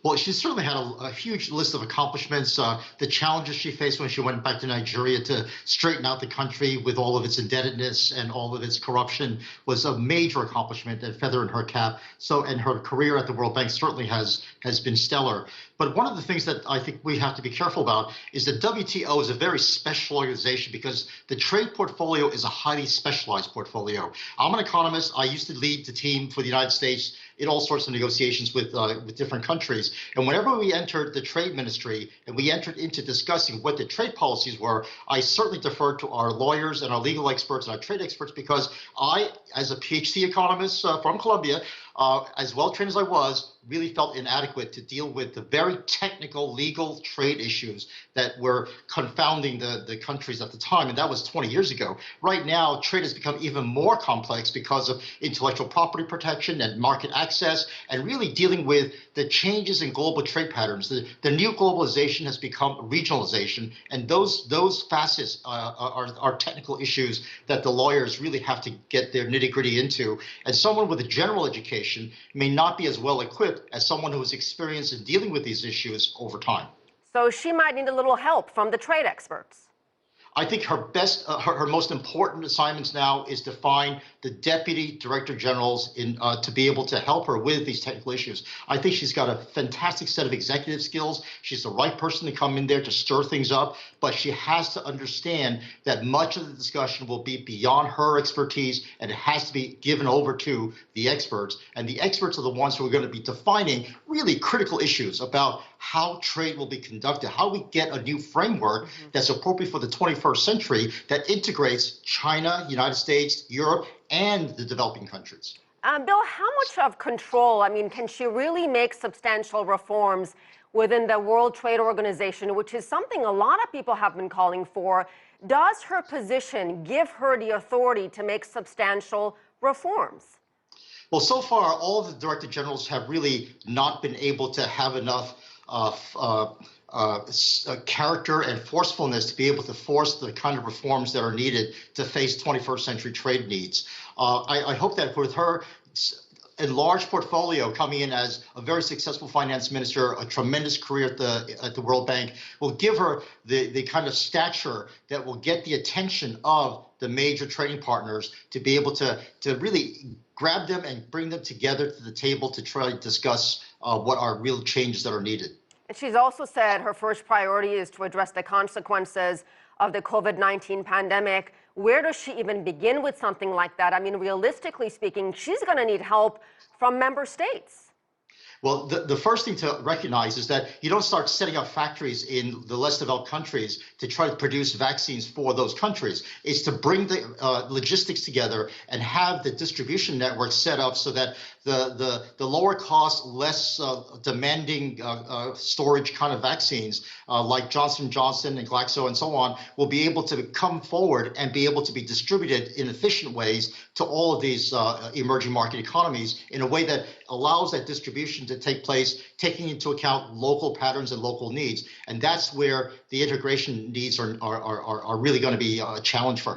Well, she certainly had a huge list of accomplishments. The challenges she faced when she went back to Nigeria to straighten out the country with all of its indebtedness and all of its corruption was a major accomplishment and feather in her cap. So, and her career at the World Bank certainly has been stellar. But one of the things that I think we have to be careful about is that WTO is a very special organization because the trade portfolio is a highly specialized portfolio. I'm an economist. I used to lead the team for the United States in all sorts of negotiations with different countries. And whenever we entered the trade ministry and we entered into discussing what the trade policies were, I certainly deferred to our lawyers and our legal experts and our trade experts because I, as a PhD economist from Columbia, as well trained as I was, really felt inadequate to deal with the very technical legal trade issues that were confounding the countries at the time. And that was 20 years ago. Right now, trade has become even more complex because of intellectual property protection and market access and really dealing with the changes in global trade patterns. The new globalization has become regionalization, and those facets are technical issues that the lawyers really have to get their nitty-gritty into. And someone with a general education may not be as well equipped as someone who is experienced in dealing with these issues over time. So she might need a little help from the trade experts. I think her best, her most important assignments now is to find the deputy director generals to be able to help her with these technical issues. I think she's got a fantastic set of executive skills. She's the right person to come in there to stir things up, but she has to understand that much of the discussion will be beyond her expertise, and it has to be given over to the experts. And the experts are the ones who are going to be defining really critical issues about how trade will be conducted, how we get a new framework that's appropriate for the 21st century that integrates China, United States, Europe, and the developing countries. Bill, how much of control, can she really make substantial reforms within the World Trade Organization, which is something a lot of people have been calling for? Does her position give her the authority to make substantial reforms? Well, so far, all of the director generals have really not been able to have enough character and forcefulness to be able to force the kind of reforms that are needed to face 21st century trade needs. I hope that with her enlarged portfolio coming in as a very successful finance minister, a tremendous career at the World Bank, will give her the kind of stature that will get the attention of the major trading partners to be able to really grab them and bring them together to the table to try to discuss what are real changes that are needed. And she's also said her first priority is to address the consequences of the COVID-19 pandemic. Where does she even begin with something like that? Realistically speaking, she's going to need help from member states. Well, the first thing to recognize is that you don't start setting up factories in the less developed countries to try to produce vaccines for those countries. It's to bring the logistics together and have the distribution network set up so that the lower cost, less demanding storage kind of vaccines like Johnson & Johnson and Glaxo and so on will be able to come forward and be able to be distributed in efficient ways to all of these emerging market economies in a way that allows that distribution to take place, taking into account local patterns and local needs. And that's where the integration needs are really going to be a challenge for her.